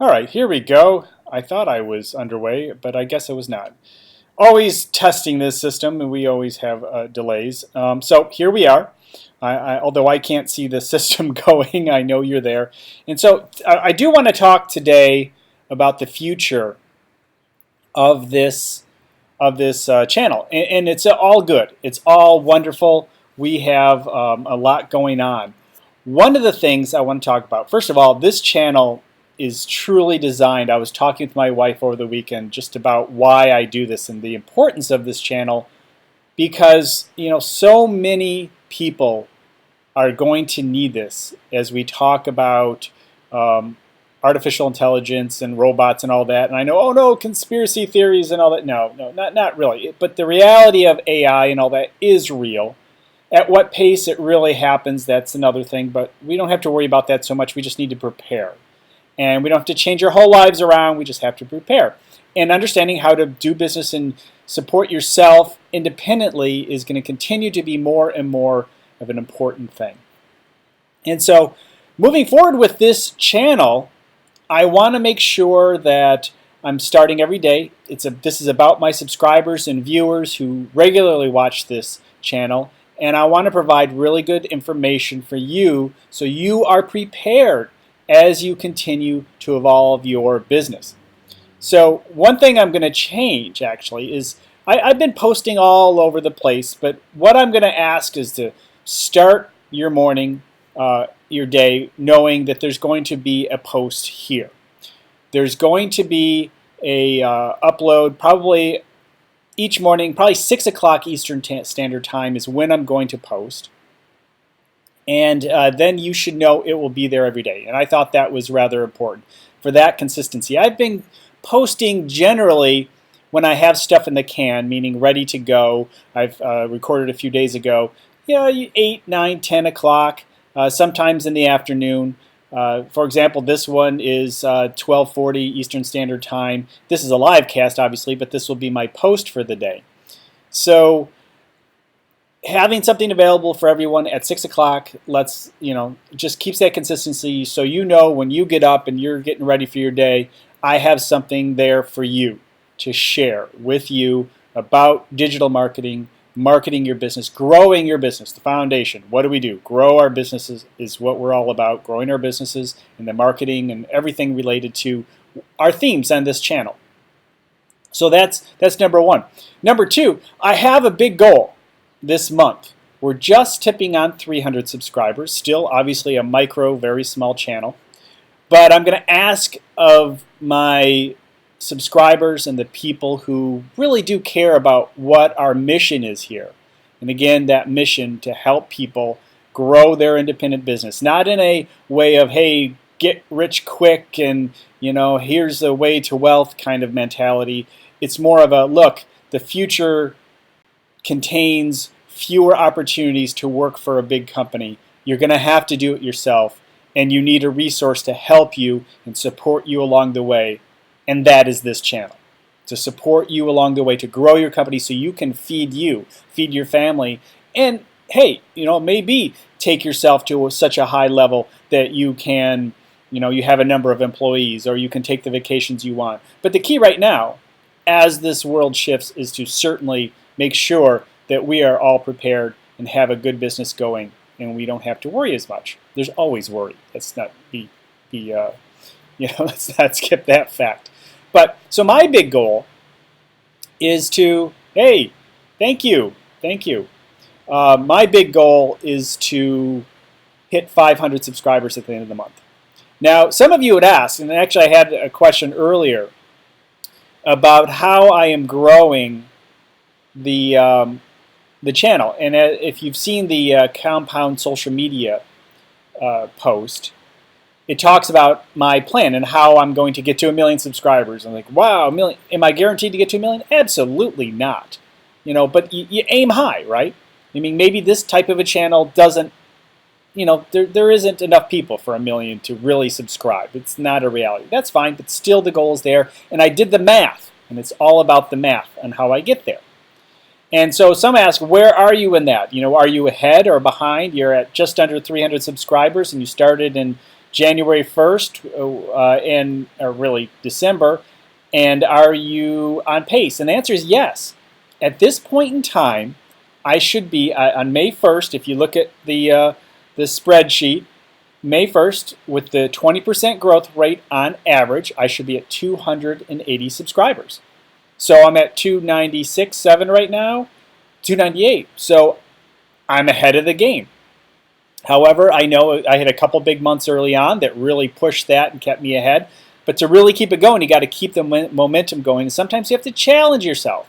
All right, here we go. I thought I was underway, but I guess I was not. Always testing this system, and we always have delays. So here we are. Although I can't see the system going, I know you're there. And so I do want to talk today about the future of this channel, and it's all good. It's all wonderful. We have a lot going on. One of the things I want to talk about, first of all, this channel is truly designed. I was talking with my wife over the weekend just about why I do this and the importance of this channel, because so many people are going to need this as we talk about artificial intelligence and robots and all that. And I know, oh no, conspiracy theories and all that. No, not really. But the reality of AI and all that is real. At what pace it really happens, that's another thing. But we don't have to worry about that so much. We just need to prepare. And we don't have to change our whole lives around. We just have to prepare. And understanding how to do business and support yourself independently is going to continue to be more and more of an important thing. And so moving forward with this channel, I want to make sure that I'm starting every day. This is about my subscribers and viewers who regularly watch this channel. And I want to provide really good information for you so you are prepared as you continue to evolve your business. So one thing I'm going to change actually is I've been posting all over the place, but what I'm going to ask is to start your morning, your day, knowing that there's going to be a post here. There's going to be a upload probably each morning, probably 6 o'clock Eastern Standard Time is when I'm going to post. And then you should know it will be there every day. And I thought that was rather important for that consistency. I've been posting generally when I have stuff in the can, meaning ready to go. I've recorded a few days ago, 8, 9, 10 o'clock, sometimes in the afternoon. For example, this one is 12:40 Eastern Standard Time. This is a live cast, obviously, but this will be my post for the day. So having something available for everyone at 6 o'clock, just keeps that consistency so when you get up and you're getting ready for your day, I have something there for you to share with you about digital marketing, marketing your business, growing your business, the foundation. What do we do? Grow our businesses is what we're all about, growing our businesses and the marketing and everything related to our themes on this channel. So that's number one. Number two, I have a big goal this month. We're just tipping on 300 subscribers, still obviously a micro, very small channel. But I'm going to ask of my subscribers and the people who really do care about what our mission is here. And again, that mission to help people grow their independent business. Not in a way of, hey, get rich quick and, here's the way to wealth kind of mentality. It's more of a, look, the future contains fewer opportunities to work for a big company. You're going to have to do it yourself, and you need a resource to help you and support you along the way, and that is this channel. To support you along the way, to grow your company so you can feed your family, and hey, maybe take yourself to such a high level that you can, you have a number of employees, or you can take the vacations you want. But the key right now, as this world shifts, is to certainly make sure that we are all prepared and have a good business going, and we don't have to worry as much. There's always worry. Let's not let's not skip that fact. But so my big goal is to, hey, thank you. My big goal is to hit 500 subscribers at the end of the month. Now, some of you would ask, and actually I had a question earlier about how I am growing the channel. And if you've seen the Compound social media post, it talks about my plan and how I'm going to get to 1 million subscribers. I'm like, wow, 1 million. Am I guaranteed to get to 1 million? Absolutely not. But you aim high, right? I mean, maybe this type of a channel doesn't, there isn't enough people for 1 million to really subscribe. It's not a reality. That's fine, but still the goal is there. And I did the math, and it's all about the math and how I get there. And so some ask, where are you in that? Are you ahead or behind? You're at just under 300 subscribers, and you started in January 1st or really December? And are you on pace? And the answer is yes. At this point in time, I should be on May 1st. If you look at the spreadsheet, May 1st, with the 20% growth rate on average, I should be at 280 subscribers. So I'm at 296.7 right now, 298. So I'm ahead of the game. However, I know I had a couple big months early on that really pushed that and kept me ahead. But to really keep it going, you got to keep the momentum going. And sometimes you have to challenge yourself.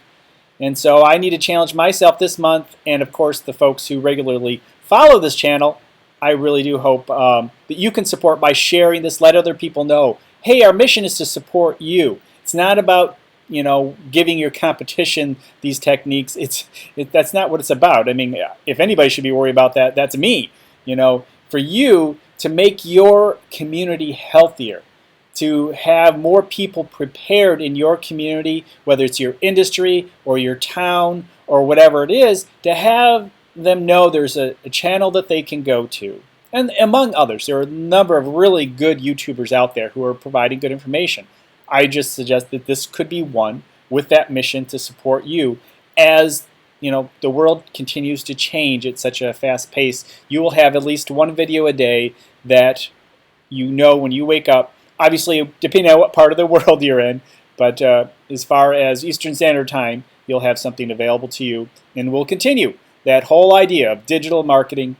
And so I need to challenge myself this month. And of course, the folks who regularly follow this channel, I really do hope that you can support by sharing this. Let other people know, hey, our mission is to support you. It's not about giving your competition these techniques. That's not what it's about. I mean, if anybody should be worried about that, that's me. For you to make your community healthier, to have more people prepared in your community, whether it's your industry or your town or whatever it is, to have them know there's a channel that they can go to. And among others, there are a number of really good YouTubers out there who are providing good information. I just suggest that this could be one with that mission to support you. As the world continues to change at such a fast pace, you will have at least one video a day that when you wake up, obviously depending on what part of the world you're in, but as far as Eastern Standard Time, you'll have something available to you. And we'll continue that whole idea of digital marketing,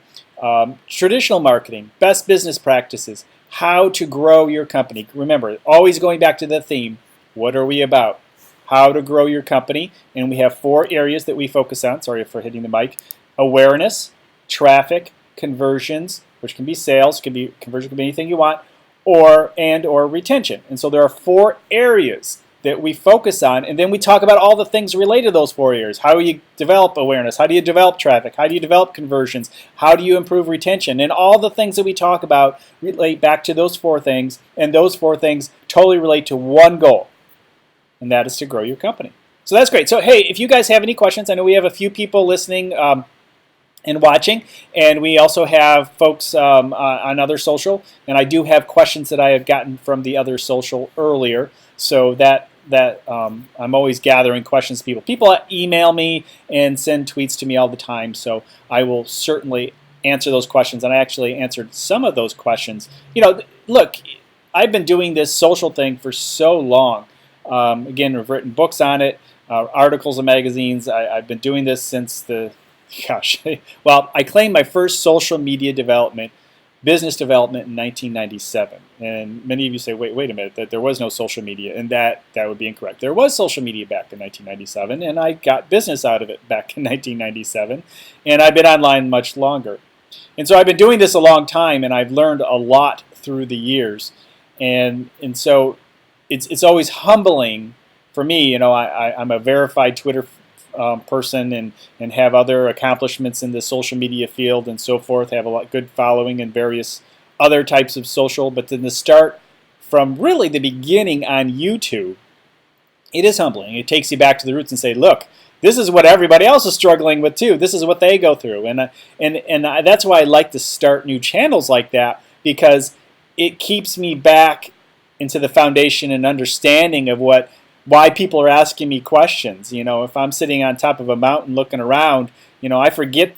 traditional marketing, best business practices, how to grow your company. Remember, always going back to the theme, what are we about? How to grow your company. And we have 4 areas that we focus on. Sorry for hitting the mic. Awareness, traffic, conversions, which can be sales, conversion can be anything you want, or retention. And so there are 4 areas that we focus on, and then we talk about all the things related to those 4 areas. How do you develop awareness? How do you develop traffic? How do you develop conversions? How do you improve retention? And all the things that we talk about relate back to those 4 things, and those 4 things totally relate to one goal, and that is to grow your company. So that's great. So hey, if you guys have any questions, I know we have a few people listening and watching, and we also have folks on other social, and I do have questions that I have gotten from the other social earlier, so that I'm always gathering questions. People email me and send tweets to me all the time, so I will certainly answer those questions, and I actually answered some of those questions. Look, I've been doing this social thing for so long. Again, I've written books on it, articles in magazines. I've been doing this since well, I claimed my first social media business development in 1997. And many of you say, wait a minute, that there was no social media, and that would be incorrect. There was social media back in 1997, and I got business out of it back in 1997, and I've been online much longer. And so I've been doing this a long time, and I've learned a lot through the years. And so it's always humbling for me. I'm a verified Twitter person and have other accomplishments in the social media field and so forth, have a good following in various other types of social, but then to start from really the beginning on YouTube, it is humbling. It takes you back to the roots and say, look, this is what everybody else is struggling with too. This is what they go through, and that's why I like to start new channels like that, because it keeps me back into the foundation and understanding of why people are asking me questions. If I'm sitting on top of a mountain looking around, I forget,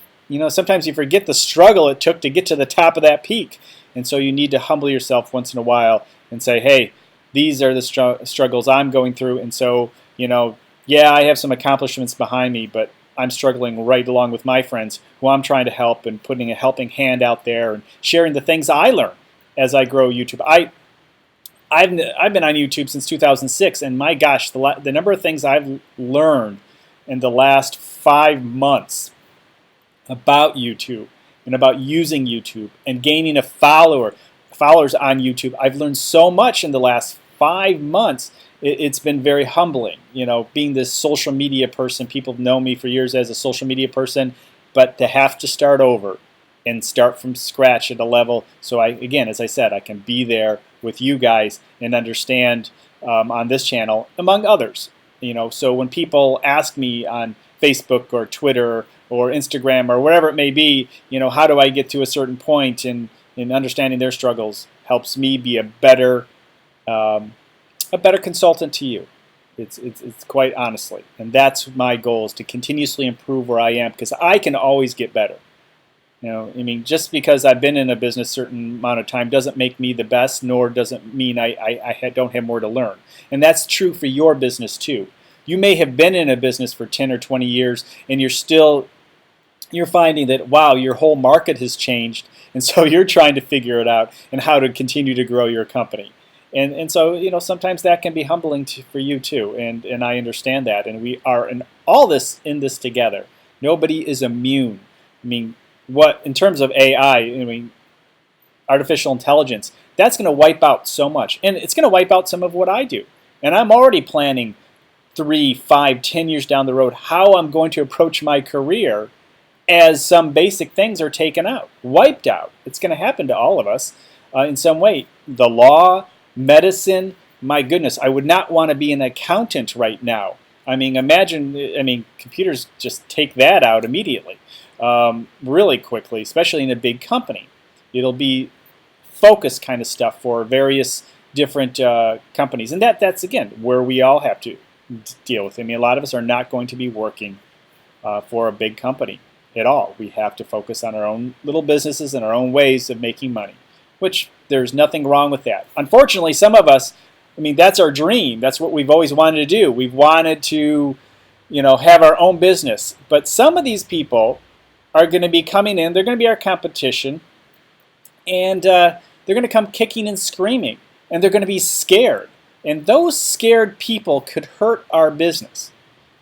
sometimes you forget the struggle it took to get to the top of that peak. And so you need to humble yourself once in a while and say, hey, these are the struggles I'm going through. And so, yeah, I have some accomplishments behind me, but I'm struggling right along with my friends who I'm trying to help, and putting a helping hand out there and sharing the things I learn as I grow YouTube. I've been on YouTube since 2006, and my gosh, the number of things I've learned in the last 5 months about YouTube and about using YouTube and gaining followers on YouTube. I've learned so much in the last 5 months. It's been very humbling, being this social media person. People have known me for years as a social media person, but to have to start over and start from scratch at a level. So again, as I said, I can be there with you guys and understand on this channel, among others. So when people ask me on Facebook or Twitter or Instagram or wherever it may be, how do I get to a certain point? And and understanding their struggles helps me be a better consultant to you. It's quite honestly, and that's my goal, is to continuously improve where I am, because I can always get better. I mean, just because I've been in a business a certain amount of time doesn't make me the best, nor does it mean I don't have more to learn. And that's true for your business too. You may have been in a business for 10 or 20 years, and you're finding that, wow, your whole market has changed, and so you're trying to figure it out and how to continue to grow your company. And so, sometimes that can be humbling for you too, and I understand that, and we are in in this together. Nobody is immune. I mean, in terms of AI, I mean, artificial intelligence, that's going to wipe out so much, and it's going to wipe out some of what I do. And I'm already planning 3, 5, 10 years down the road how I'm going to approach my career as some basic things are taken out, wiped out. It's going to happen to all of us in some way. The law, medicine, my goodness, I would not want to be an accountant right now. I mean, computers just take that out immediately, really quickly, especially in a big company. It'll be focus kind of stuff for various different companies. And that's, again, where we all have to deal with. I mean, a lot of us are not going to be working for a big company at all. We have to focus on our own little businesses and our own ways of making money, which there's nothing wrong with that. Unfortunately, some of us, I mean, that's our dream. That's what we've always wanted to do. We've wanted to, have our own business. But some of these people are going to be coming in. They're going to be our competition. And they're going to come kicking and screaming. And they're going to be scared. And those scared people could hurt our business.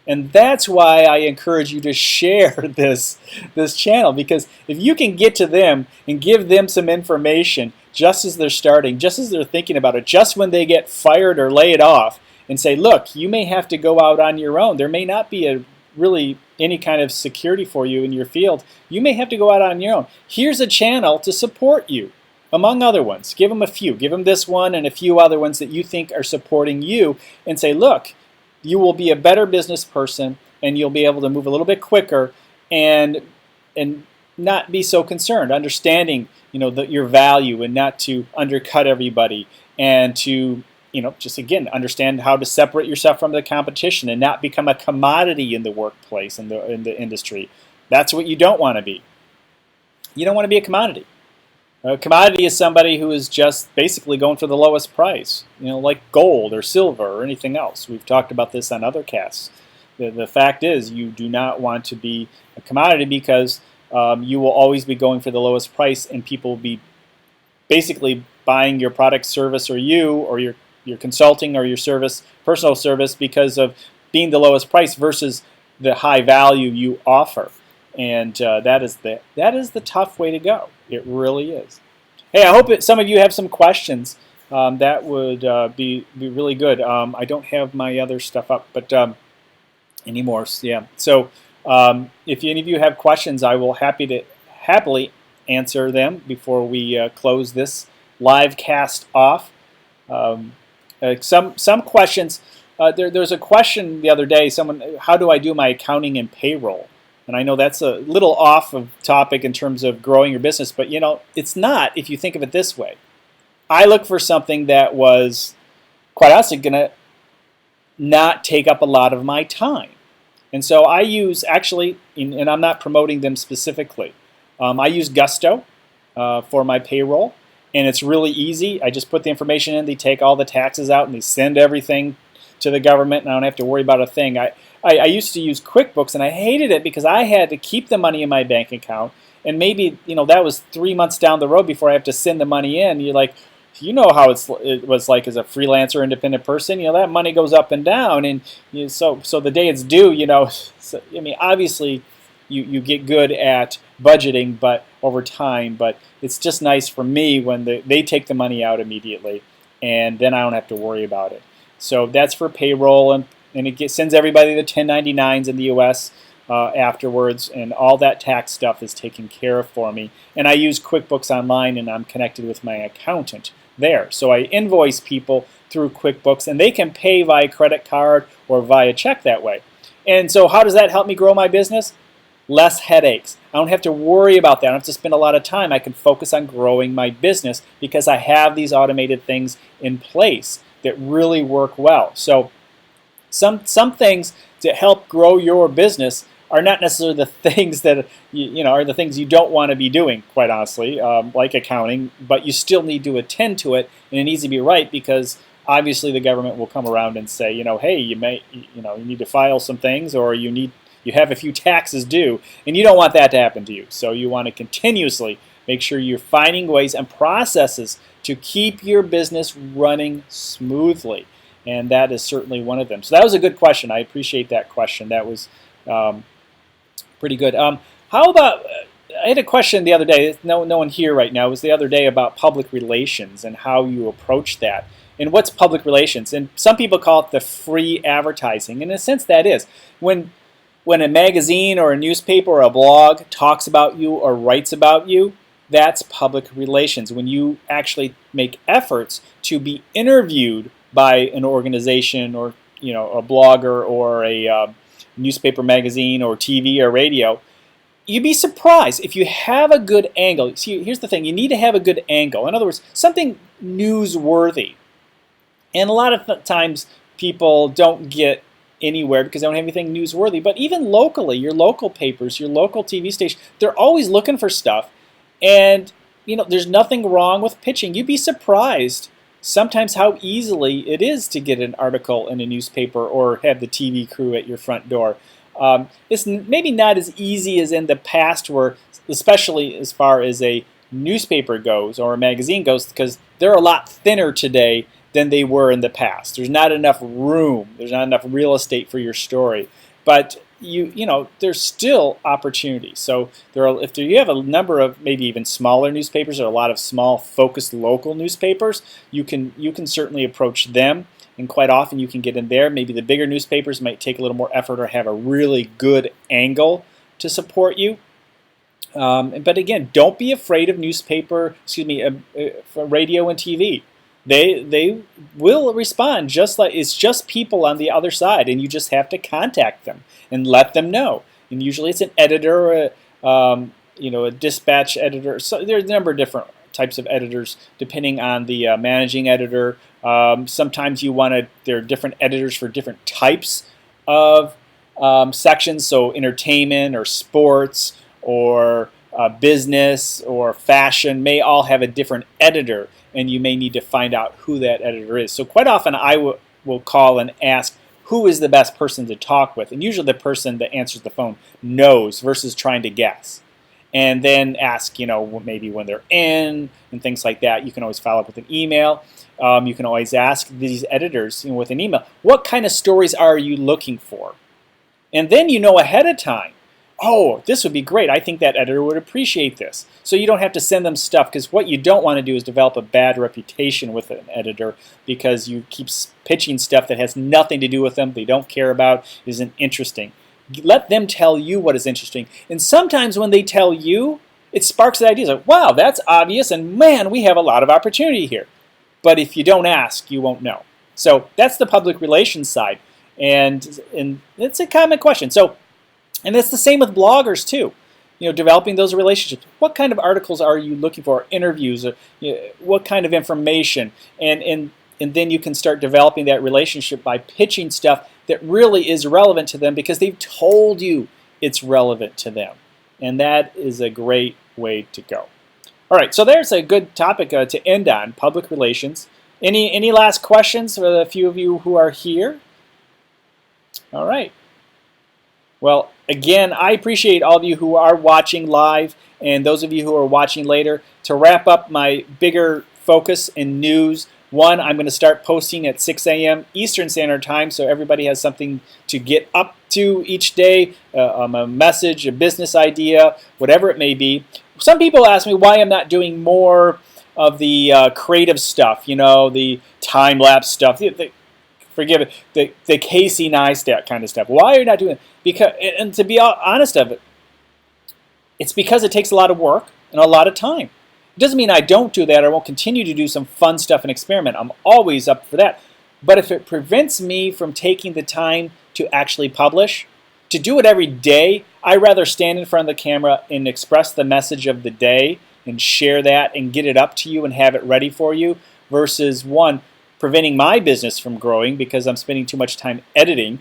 And that's why I encourage you to share this channel, because if you can get to them and give them some information just as they're starting, just as they're thinking about it, just when they get fired or laid off, and say, look, you may have to go out on your own. There may not be really any kind of security for you in your field. You may have to go out on your own. Here's a channel to support you, among other ones. Give them a few. Give them this one and a few other ones that you think are supporting you, and say, look, you will be a better business person, and you'll be able to move a little bit quicker and not be so concerned, understanding your value, and not to undercut everybody, and to just, again, understand how to separate yourself from the competition and not become a commodity in the workplace and in the industry. That's what you don't want to be. You don't want to be a commodity. A commodity is somebody who is just basically going for the lowest price, like gold or silver or anything else. We've talked about this on other casts. The fact is, you do not want to be a commodity, because you will always be going for the lowest price, and people will be basically buying your product, service, or your consulting or your service, personal service, because of being the lowest price versus the high value you offer. And that is the tough way to go. It really is. Hey, I hope some of you have some questions. That would be really good. I don't have my other stuff up, but anymore. Yeah. So if any of you have questions, I will happily answer them before we close this live cast off. Some questions. There's a question the other day. How do I do my accounting and payroll? And I know that's a little off of topic in terms of growing your business, but it's not if you think of it this way. I look for something that was, quite honestly, going to not take up a lot of my time. And so I use, actually, and I'm not promoting them specifically, I use Gusto for my payroll, and it's really easy. I just put the information in, they take all the taxes out, and they send everything to the government, and I don't have to worry about a thing. I used to use QuickBooks, and I hated it because I had to keep the money in my bank account, and maybe that was 3 months down the road before I have to send the money in. You're like, how it was like as a freelancer, independent person. That money goes up and down, and so the day it's due, obviously you get good at budgeting, but over time. But it's just nice for me when they take the money out immediately, and then I don't have to worry about it. So that's for payroll, and it sends everybody the 1099s in the U.S. Afterwards, and all that tax stuff is taken care of for me. And I use QuickBooks Online, and I'm connected with my accountant there. So I invoice people through QuickBooks, and they can pay via credit card or via check that way. And so how does that help me grow my business? less headaches. I don't have to worry about that. I don't have to spend a lot of time. I can focus on growing my business because I have these automated things in place that really work well. So some things that help grow your business are not necessarily the things that are the things you don't want to be doing, quite honestly, like accounting, but you still need to attend to it, and it needs to be right because obviously the government will come around and say, hey, you need to file some things, or you have a few taxes due, and you don't want that to happen to you. So you want to continuously make sure you're finding ways and processes to keep your business running smoothly, and that is certainly one of them. So that was a good question. I appreciate that question. That was pretty good. How about, I had a question the other day, no one here right now, it was the other day about public relations and how you approach that. And what's public relations? And some people call it the free advertising. And in a sense that is. When a magazine or a newspaper or a blog talks about you or writes about you, that's public relations. When you actually make efforts to be interviewed by an organization or a blogger or a newspaper, magazine, or TV or radio, you'd be surprised if you have a good angle. See, here's the thing. You need to have a good angle. In other words, something newsworthy. And a lot of times people don't get anywhere because they don't have anything newsworthy. But even locally, your local papers, your local TV station, they're always looking for stuff. And there's nothing wrong with pitching. You'd be surprised sometimes how easily it is to get an article in a newspaper or have the TV crew at your front door. It's maybe not as easy as in the past, where, especially as far as a newspaper goes or a magazine goes, because they're a lot thinner today than they were in the past. There's not enough room. There's not enough real estate for your story. But there's still opportunities. So if you have a number of maybe even smaller newspapers or a lot of small focused local newspapers, you can certainly approach them, and quite often you can get in there. Maybe the bigger newspapers might take a little more effort or have a really good angle to support you. But again, don't be afraid of radio and TV. They will respond, just like it's just people on the other side, and you just have to contact them and let them know. And usually it's an editor, or a dispatch editor. So there's a number of different types of editors depending on the managing editor. Sometimes there are different editors for different types of sections. So entertainment or sports or business or fashion may all have a different editor, and you may need to find out who that editor is. So quite often I will call and ask, who is the best person to talk with? And usually the person that answers the phone knows versus trying to guess. And then ask, maybe when they're in and things like that. You can always follow up with an email. You can always ask these editors with an email, what kind of stories are you looking for? And then ahead of time, oh, this would be great. I think that editor would appreciate this. So you don't have to send them stuff, because what you don't want to do is develop a bad reputation with an editor because you keep pitching stuff that has nothing to do with them, they don't care about, isn't interesting. Let them tell you what is interesting. And sometimes when they tell you, it sparks the ideas like, wow, that's obvious, and man, we have a lot of opportunity here. But if you don't ask, you won't know. So that's the public relations side. And it's a common question. And it's the same with bloggers too. Developing those relationships. What kind of articles are you looking for? Interviews? What kind of information? And then you can start developing that relationship by pitching stuff that really is relevant to them because they've told you it's relevant to them. And that is a great way to go. All right, so there's a good topic to end on, public relations. Any last questions for the few of you who are here? All right. Well, again, I appreciate all of you who are watching live and those of you who are watching later. To wrap up my bigger focus in news, one, I'm going to start posting at 6 a.m. Eastern Standard Time so everybody has something to get up to each day, a message, a business idea, whatever it may be. Some people ask me why I'm not doing more of the creative stuff, the time-lapse stuff. Forgive it, the Casey Neistat kind of stuff. Why are you not doing it? Because, and to be honest of it, it's because it takes a lot of work and a lot of time. It doesn't mean I don't do that. I won't continue to do some fun stuff and experiment. I'm always up for that. But if it prevents me from taking the time to actually publish, to do it every day, I rather stand in front of the camera and express the message of the day and share that and get it up to you and have it ready for you versus one, preventing my business from growing because I'm spending too much time editing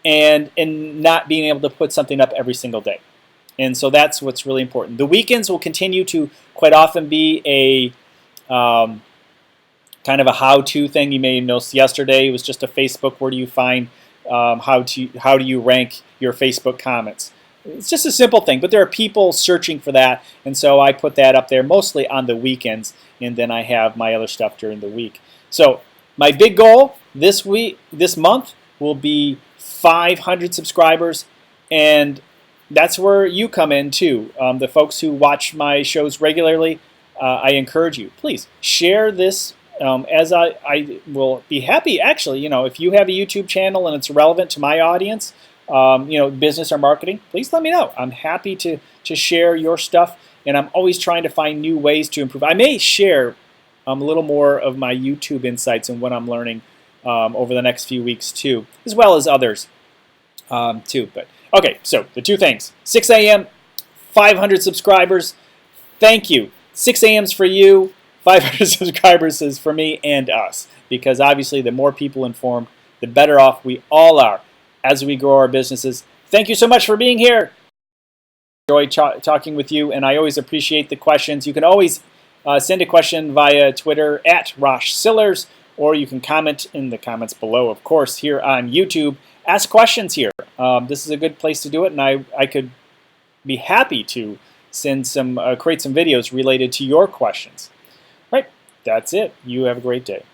and not being able to put something up every single day. And so that's what's really important. The weekends will continue to quite often be a kind of a how-to thing. You may notice yesterday it was just a Facebook. Where do you find how do you rank your Facebook comments? It's just a simple thing, but there are people searching for that, and so I put that up there mostly on the weekends, and then I have my other stuff during the week. So my big goal this month will be 500 subscribers, and that's where you come in too. The folks who watch my shows regularly, I encourage you, please share this. As I will be happy, actually, if you have a YouTube channel and it's relevant to my audience, business or marketing, please let me know. I'm happy to share your stuff, and I'm always trying to find new ways to improve. I may share a little more of my YouTube insights and what I'm learning over the next few weeks too, as well as others too. But okay, so the two things: 6 a.m., 500 subscribers. Thank you. 6 a.m.'s for you. 500 subscribers is for me and us, because obviously the more people informed, the better off we all are as we grow our businesses. Thank you so much for being here. Enjoy talking with you, and I always appreciate the questions. You can always send a question via Twitter at Rosh Sillars, or you can comment in the comments below, of course, here on YouTube. Ask questions here. This is a good place to do it, and I could be happy to send create some videos related to your questions. Right, that's it. You have a great day.